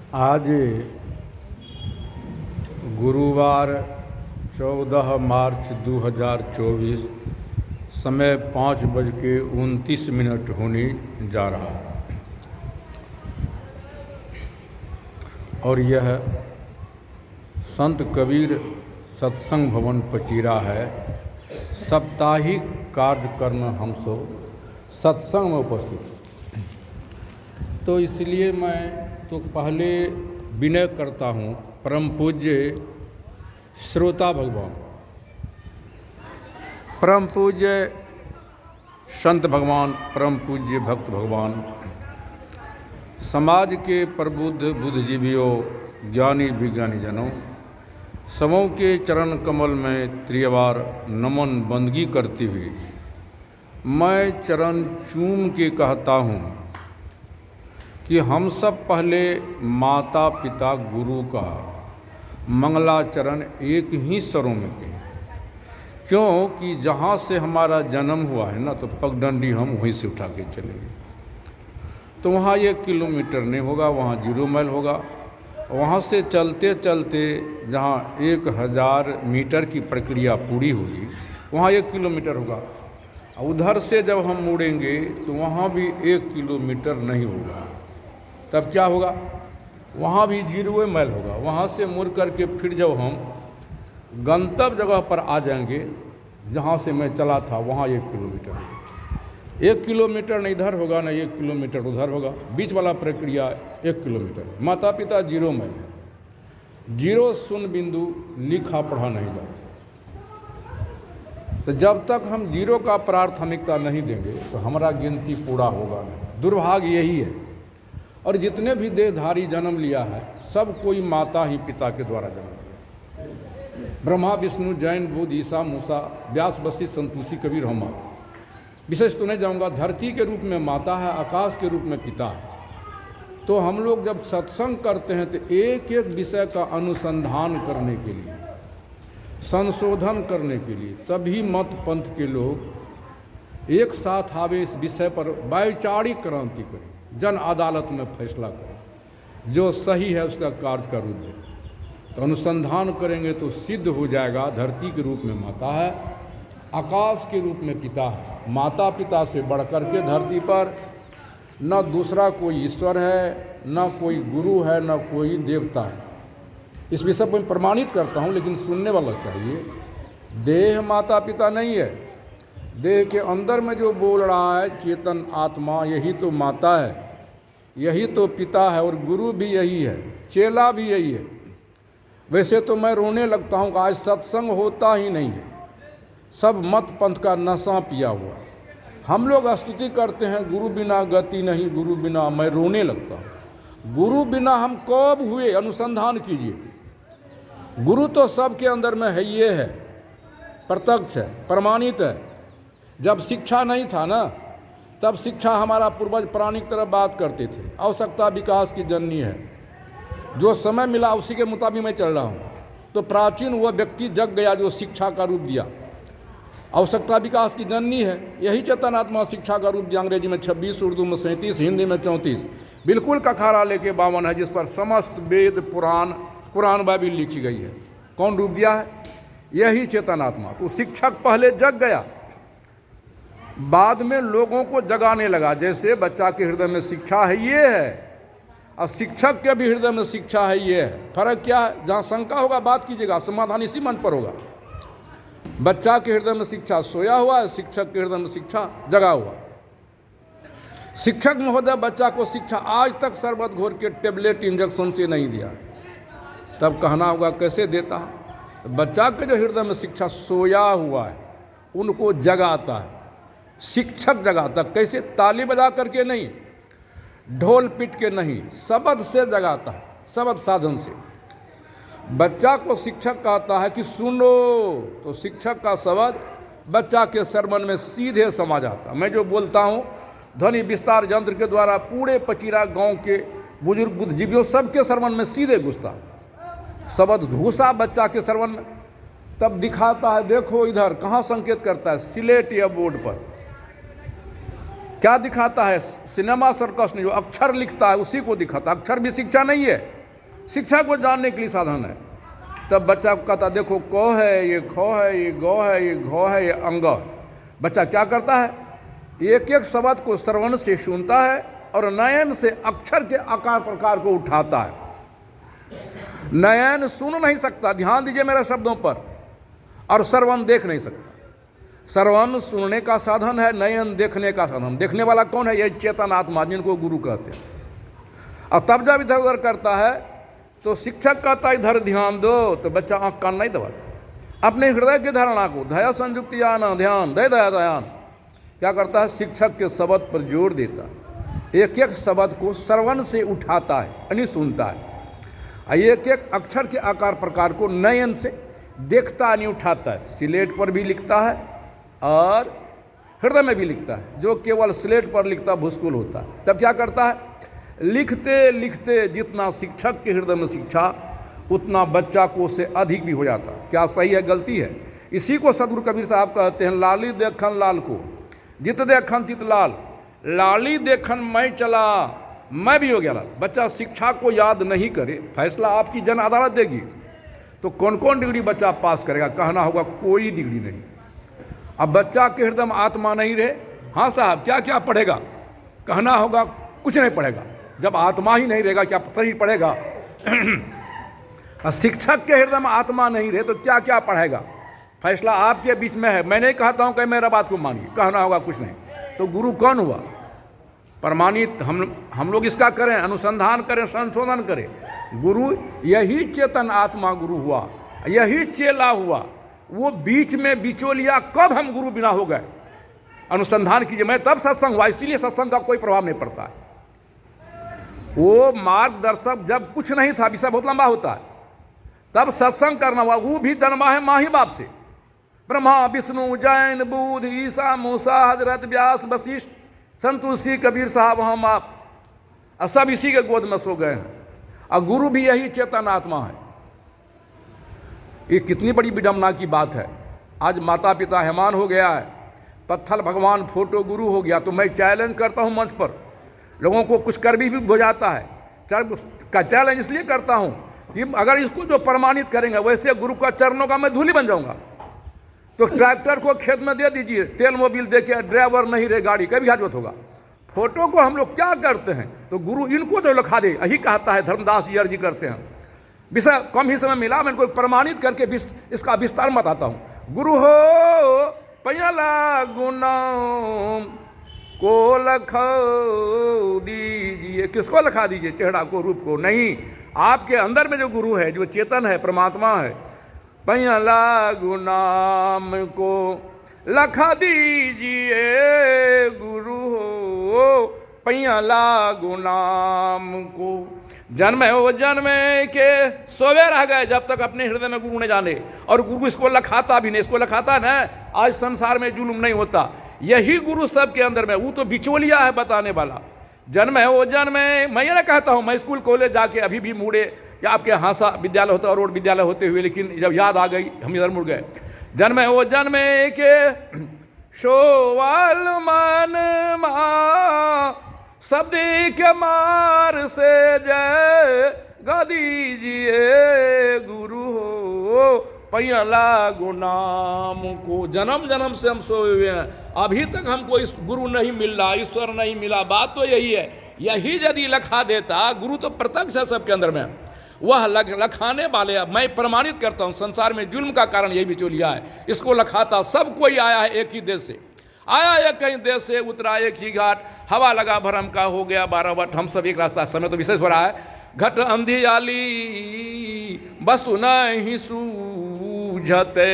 आज गुरुवार 14 मार्च 2024 समय 5:29 होने जा रहा है और यह संत कबीर सत्संग भवन पचीरा है। साप्ताहिक कार्यक्रम हम सब सत्संग में उपस्थित। तो इसलिए मैं तो पहले विनय करता हूँ परम पूज्य श्रोता भगवान, परम पूज्य संत भगवान, परम पूज्य भक्त भगवान, समाज के प्रबुद्ध बुद्धिजीवियों, ज्ञानी विज्ञानी जनों, सबों के चरण कमल में त्रियवार नमन बंदगी करती हुई मैं चरण चूम के कहता हूँ कि हम सब पहले माता पिता गुरु का मंगलाचरण एक ही स्वरों में करें, क्योंकि जहाँ से हमारा जन्म हुआ है ना, तो पगडंडी हम वहीं से उठा के चलेंगे। तो वहाँ 1 किलोमीटर नहीं होगा, वहाँ 0 माइल होगा। वहाँ से चलते चलते जहाँ 1000 मीटर की प्रक्रिया पूरी होगी, वहाँ 1 किलोमीटर होगा। उधर से जब हम मुड़ेंगे तो वहाँ भी 1 किलोमीटर नहीं होगा। तब क्या होगा? वहाँ भी 0 माइल होगा। वहाँ से मुड़ करके फिर जब हम गंतव्य जगह पर आ जाएंगे जहाँ से मैं चला था, वहाँ 1 किलोमीटर होगा। 1 किलोमीटर न इधर होगा न 1 किलोमीटर उधर होगा, बीच वाला प्रक्रिया 1 किलोमीटर। माता पिता 0 माइल, 0 शून्य बिंदु लिखा पढ़ा नहीं जाता। तो जब तक हम 0 का प्राथमिकता नहीं देंगे तो हमारा गिनती पूरा होगा नहीं। दुर्भाग्य यही है। और जितने भी देहधारी जन्म लिया है, सब कोई माता ही पिता के द्वारा जन्म लिया। ब्रह्मा विष्णु जैन बुद्ध ईसा मूसा व्यास वशिष्ठ संत तुलसी कबीर हम। विशेष तो नहीं जाऊंगा। धरती के रूप में माता है, आकाश के रूप में पिता है। तो हम लोग जब सत्संग करते हैं तो एक एक विषय का अनुसंधान करने के लिए, संशोधन करने के लिए सभी मत पंथ के लोग एक साथ आवे, इस विषय पर वैचारिक क्रांति करें, जन अदालत में फैसला करें, जो सही है उसका कार्य का रूप दें। तो अनुसंधान करेंगे तो सिद्ध हो जाएगा। धरती के रूप में माता है, आकाश के रूप में पिता है। माता पिता से बढ़कर के धरती पर न दूसरा कोई ईश्वर है, न कोई गुरु है, न कोई देवता है। इस विषय को मैं प्रमाणित करता हूँ, लेकिन सुनने वाला चाहिए। देह माता पिता नहीं है। देह के अंदर में जो बोल रहा है चेतन आत्मा, यही तो माता है, यही तो पिता है, और गुरु भी यही है, चेला भी यही है। वैसे तो मैं रोने लगता हूँ कि आज सत्संग होता ही नहीं है। सब मत पंथ का नशा पिया हुआ। हम लोग स्तुति करते हैं गुरु बिना गति नहीं, गुरु बिना, मैं रोने लगता हूँ। गुरु बिना हम कब हुए? अनुसंधान कीजिए। गुरु तो सबके अंदर में है, ये है, प्रत्यक्ष है, प्रमाणित है। जब शिक्षा नहीं था ना, तब शिक्षा हमारा पूर्वज प्राणी की तरह बात करते थे। आवश्यकता विकास की जननी है। जो समय मिला उसी के मुताबिक मैं चल रहा हूँ। तो प्राचीन वह व्यक्ति जग गया जो शिक्षा का रूप दिया। आवश्यकता विकास की जननी है, यही चेतनात्मा शिक्षा का रूप दिया। अंग्रेजी में 26, उर्दू में 37, हिंदी में 34, बिल्कुल कखारा लेके 52 है, जिस पर समस्त वेद पुराण, कुरान बाइबिल लिखी गई है। कौन रूप दिया है? यही चेतनात्मा। तो शिक्षक पहले जग गया, बाद में लोगों को जगाने लगा। जैसे बच्चा के हृदय में शिक्षा है, ये है, और शिक्षक के भी हृदय में शिक्षा है, ये है। फर्क क्या है? जहाँ शंका होगा बात कीजिएगा, समाधान इसी मंच पर होगा। बच्चा के हृदय में शिक्षा सोया हुआ है, शिक्षक के हृदय में शिक्षा जगा हुआ। शिक्षक महोदय बच्चा को शिक्षा आज तक शरबत घोर के टेबलेट इंजेक्शन से नहीं दिया, तब कहना होगा कैसे देता है? बच्चा के जो हृदय में शिक्षा सोया हुआ है, उनको जगाता है, शिक्षक जगाता। कैसे? ताली बजा करके नहीं, ढोल पीट के नहीं, शब्द से जगाता है, शब्द साधन से। बच्चा को शिक्षक कहता है कि सुनो, तो शिक्षक का शब्द बच्चा के सरमन में सीधे समा जाता। मैं जो बोलता हूँ ध्वनि विस्तार यंत्र के द्वारा पूरे पचीरा गांव के बुजुर्ग बुद्धिजीवियों सबके सरमन में सीधे घुसता। शब्द घुसा बच्चा के सरमन में, तब दिखाता है, देखो इधर। कहाँ संकेत करता है? स्लेट या बोर्ड पर। क्या दिखाता है? सिनेमा सर्कस ने जो अक्षर लिखता है उसी को दिखाता है। अक्षर भी शिक्षा नहीं है। शिक्षा को जानने के लिए साधन है। तब बच्चा को कहता देखो क है, ये ख है, ये ग है, ये घ है, ये अंग। बच्चा क्या करता है, एक एक शब्द को श्रवण से सुनता है और नयन से अक्षर के आकार प्रकार को उठाता है। नयन सुन नहीं सकता, ध्यान दीजिए मेरे शब्दों पर, और श्रवण देख नहीं सकता। श्रवण सुनने का साधन है, नयन देखने का साधन। देखने वाला कौन है, ये चेतन आत्मा जिनको गुरु कहते हैं। और तब जब इधर उधर करता है तो शिक्षक कहता है इधर ध्यान दो, तो बच्चा आंख कान नहीं दबाता। अपने हृदय की धारणा को धया संयुक्ति आना ध्यान दय दया दयान क्या करता है, शिक्षक के शब्द पर जोर देता है। एक एक शब्द को श्रवण से उठाता है यानी सुनता है, एक एक अक्षर के आकार प्रकार को नयन से देखता नहीं उठाता है। स्लेट पर भी लिखता है और हृदय में भी लिखता है। जो केवल स्लेट पर लिखता भूसकुल होता है। तब क्या करता है, लिखते लिखते जितना शिक्षक के हृदय में शिक्षा उतना बच्चा को उससे अधिक भी हो जाता। क्या सही है गलती है? इसी को सदगुरु कबीर साहब कहते हैं, लाली देखन लाल को जित देखन तित लाल, लाली देखन मैं चला मैं भी हो गया लाल। बच्चा शिक्षा को याद नहीं करे, फैसला आपकी जन अदालत देगी। तो कौन कौन डिग्री बच्चा पास करेगा, कहना होगा कोई डिग्री नहीं। अब बच्चा के हृदय में आत्मा नहीं रहे, हाँ साहब क्या क्या पढ़ेगा, कहना होगा कुछ नहीं पढ़ेगा। जब आत्मा ही नहीं रहेगा क्या शरीर पढ़ेगा? शिक्षक के हृदय में आत्मा नहीं रहे तो क्या क्या पढ़ेगा? फैसला आपके बीच में है। मैं नहीं कहता हूं कि मेरा बात को मानिए, कहना होगा कुछ नहीं। तो गुरु कौन हुआ? प्रमाणित हम लोग इसका करें, अनुसंधान करें, संशोधन करें। गुरु यही चेतन आत्मा गुरु हुआ, यही चेला हुआ। वो बीच में बिचौलिया कब हम गुरु बिना हो गए? अनुसंधान कीजिए। मैं तब सत्संग हुआ, इसीलिए सत्संग का कोई प्रभाव नहीं पड़ता है। वो मार्गदर्शक जब कुछ नहीं था, विषय बहुत लंबा होता है, तब सत्संग करना हुआ। वो भी जन्मा है माँ ही बाप से। ब्रह्मा विष्णु जैन बुद्ध ईसा मूसा हजरत व्यास वशिष्ठ संत तुलसी कबीर साहब हम आप, और सब इसी के गोद में सो गए हैं। और गुरु भी यही चेतन आत्मा है। ये कितनी बड़ी विडंबना की बात है। आज माता पिता हैमान हो गया है, पत्थर भगवान फोटो गुरु हो गया। तो मैं चैलेंज करता हूँ मंच पर, लोगों को कुछ कर भी हो जाता है। का चैलेंज इसलिए करता हूँ कि अगर इसको जो प्रमाणित करेंगे, वैसे गुरु का चरणों का मैं धूली बन जाऊंगा। तो ट्रैक्टर को खेत में दे दीजिए, तेल मोबिल देके ड्राइवर नहीं रहे गाड़ी, कभी हाजत होगा। फोटो को हम लोग क्या करते हैं, तो गुरु इनको जो लिखा दे, यही कहता है धर्मदास जी अर्जी करते हैं। विषय कम ही समय मिला, मैं इनको प्रमाणित करके इसका विस्तार बताता हूँ। गुरु हो पयला गुनाम को लखा दीजिए। किसको लिखा दीजिए? चेहरा को, रूप को नहीं। आपके अंदर में जो गुरु है, जो चेतन है, परमात्मा है, पयला गुनाम को लखा दीजिए। गुरु हो पयला गुनाम को। जन्मे वो जन्मे के सोवे रह गए जब तक अपने हृदय में गुरु ने जाने। और गुरु इसको लखाता भी नहीं, इसको लखाता ना। आज संसार में जुल्म नहीं होता, यही गुरु सबके अंदर में। वो तो बिचौलिया है बताने वाला। जन्म है वो जन्मे, मैं ये ना कहता हूँ, मैं स्कूल कॉलेज जाके अभी भी मुड़े, या आपके हांसा विद्यालय होता और विद्यालय होते हुए, लेकिन जब याद आ गई हम इधर मुड़ गए। जन्म है वो जन्मे के शोवाल मन मा शब्द के मार से जय गा दीजिए। गुरु हो पयला गुनाम को। जन्म जन्म से हम सोए हुए हैं, अभी तक हमको इस गुरु नहीं मिल रहा, ईश्वर नहीं मिला। बात तो यही है। यही यदि लखा देता, गुरु तो प्रत्यक्ष है सबके अंदर में, वह लखाने वाले। मैं प्रमाणित करता हूँ, संसार में जुल्म का कारण यही बिचौलिया है। इसको लखाता सब कोई आया है एक ही देश से, आया एक कहीं देश से, उतरा एक ही घाट, हवा लगा भरम का हो गया 12 वट, हम सब एक रास्ता। समय तो विशेष हो रहा है। घट अंधी आली वस्तु नहीं सूझते,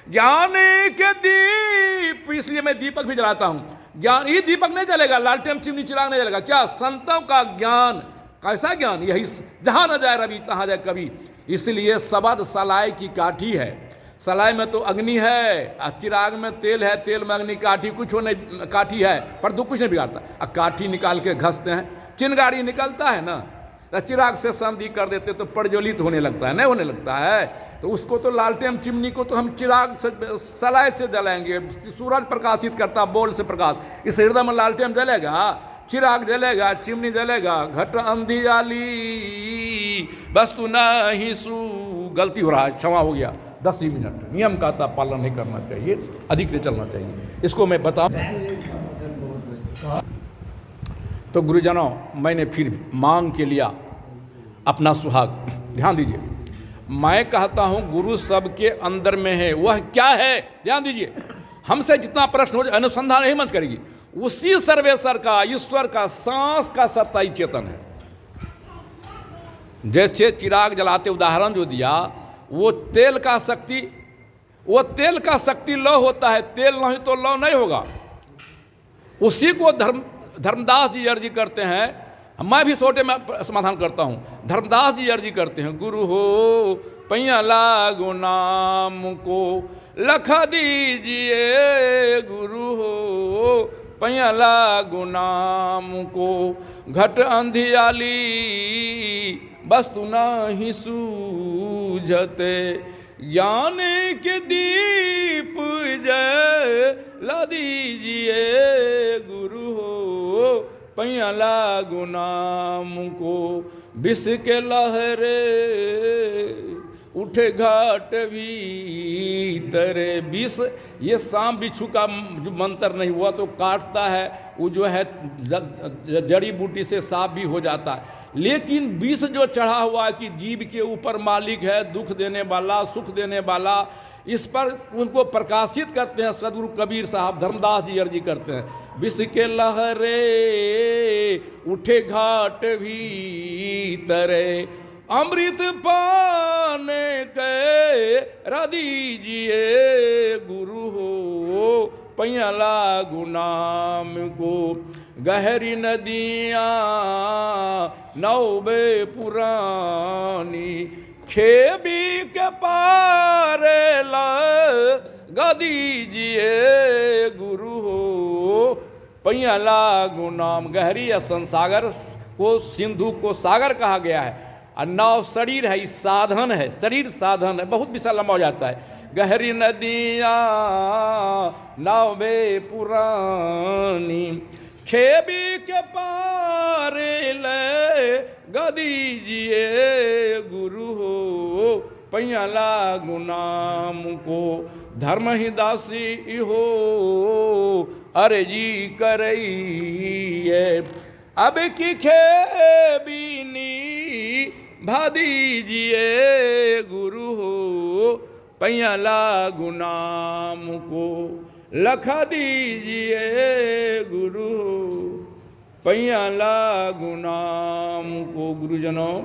ज्ञान के दीप। इसलिए मैं दीपक भी जलाता हूँ। ज्ञान ही दीपक नहीं जलेगा, लालटेन चिमनी चिराग नहीं जलेगा। क्या? संतों का ज्ञान। कैसा ज्ञान? यही जहाँ न जाए रवि तहाँ जाए कवि। इसलिए शब्द सलाई की काठी है। सलाई में तो अग्नि है, चिराग में तेल है, तेल में अग्नि, काठी कुछ हो नहीं, काठी है पर तो कुछ नहीं बिगाड़ता। अब काठी निकाल के घसते हैं, चिंगारी निकलता है ना, चिराग से संधि कर देते तो प्रज्वलित होने लगता है, नहीं होने लगता है। तो उसको तो लालटेन चिमनी को तो हम चिराग से, सलाई से जलाएंगे। सूरज प्रकाशित करता बोल से प्रकाश, इस हृदय में लालटेन जलेगा, चिराग जलेगा, चिमनी जलेगा। घट अंधी आली वस्तु नहीं सु। गलती हो रहा है, क्षमा हो गया। 10 ही मिनट नियम का था पालन नहीं करना चाहिए, अधिक नहीं चलना चाहिए। इसको मैं बताऊं तो गुरुजनों, मैंने फिर मांग के लिया अपना सुहाग। ध्यान दीजिए, मैं कहता हूं गुरु सबके अंदर में है, वह क्या है? ध्यान दीजिए, हमसे जितना प्रश्न हो जाए अनुसंधान ही मत करेगी, उसी सर्वेश्वर का, ईश्वर का, सांस का सत्ता ही चेतन है। जैसे चिराग जलाते उदाहरण जो दिया, वो तेल का शक्ति, वो तेल का शक्ति लौ होता है, तेल नहीं तो लौ नहीं होगा। उसी को धर्मदास जी अर्जी करते हैं, मैं भी छोटे में समाधान करता हूँ। धर्मदास जी अर्जी करते हैं, गुरु हो पैया लागो नाम को लखा दीजिए, गुरु हो पैया लागो नाम को घट अंधियाली वस्तु नहीं सूझते, ज्ञान के दीप जला दीजिए, गुरु हो पैया लागो नाम को। विष के लहरे उठे घाट भीतर, विष ये सांप बिच्छू का जो मंत्र नहीं हुआ तो काटता है, वो जो है जड़ी बूटी से साफ भी हो जाता है। लेकिन विष जो चढ़ा हुआ है कि जीव के ऊपर मालिक है, दुख देने वाला, सुख देने वाला, इस पर उनको प्रकाशित करते हैं सदगुरु कबीर साहब, धर्मदास जी अर्जी करते हैं। विष के लहरे उठे घाट भीतर, अमृत पाने के रा दीजिए, गुरु हो पैया लागो नाम को। गहरी नदियाँ नौबे पुरानी, खेबी के पारे लगा दीजिए, गुरु हो पैया लागो नाम। गहरी असन सागर को, सिंधु को सागर कहा गया है, और नाव शरीर है, इस साधन है, शरीर साधन है, बहुत विशाल लंबा हो जाता है। गहरी नदियाँ नावे पुरानी, खेबी के पारे ले गदीजिए, गुरु हो पैया लागो नाम को। धर्म ही दासी हो अरे जी करइए, अब की खेबीनी भा दीजिए, गुरु हो पैया लागो नाम को लखा दीजिए, गुरु हो पैया लागो नाम को। गुरुजनों,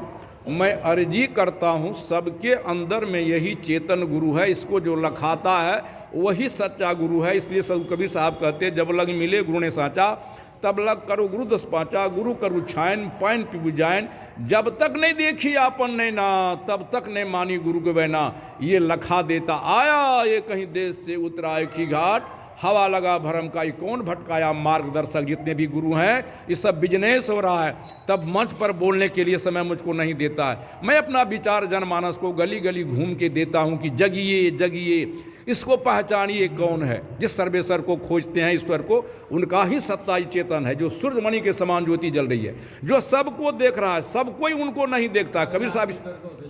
मैं अर्जी करता हूँ, सबके अंदर में यही चेतन गुरु है, इसको जो लखाता है वही सच्चा गुरु है। इसलिए सदगुरु कबीर साहब कहते, जब लग मिले गुरु ने साचा, तब लग करो गुरु दस पाचा, गुरु करू छायन पाइन पी बुझायन, जब तक नहीं देखी आपन नैना, तब तक नहीं मानी गुरु के बहना। ये लखा देता आया, ये कहीं देश से उतरा एक ही घाट, हवा लगा भरम का, ये कौन भटकाया मार्गदर्शक। जितने भी गुरु हैं ये सब बिजनेस हो रहा है, तब मंच पर बोलने के लिए समय मुझको नहीं देता है। मैं अपना विचार जनमानस को गली गली घूम के देता हूँ कि जगिए जगिए, इसको पहचानिए कौन है। जिस सर्वेश्वर को खोजते हैं, ईश्वर को, उनका ही सत्ता ही चेतन है, जो सूर्यमणि के समान ज्योति जल रही है, जो सबको देख रहा है, सब कोई उनको नहीं देखता। कबीर साहब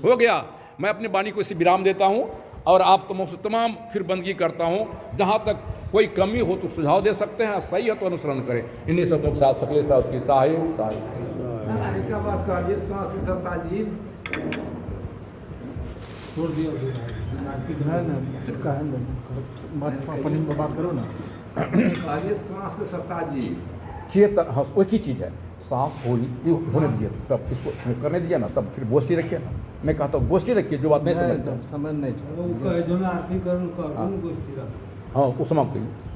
हो गया। मैं अपनी वाणी को इसी विराम देता हूँ और आप तमाम फिर बंदगी करता हूँ। जहाँ तक कोई कमी हो तो सुझाव दे सकते हैं, सही है तो अनुसरण करें। इन्हीं सब लोग साथ सकले साथ की सहाय क्या बात कर ये सांस की सत्ता जी छोड़ दिया बात करो ना। ये सांस की सत्ता जी चेतन, हाँ एक ही चीज़ है, सांस होने दीजिए, तब इसको करने दीजिए ना, तब फिर गोष्ठी रखिए ना। मैं कहता हूँ गोष्ठी रखिए, जो बात नहीं समझता समझ नहीं, हाँ वो समाप्त करिए।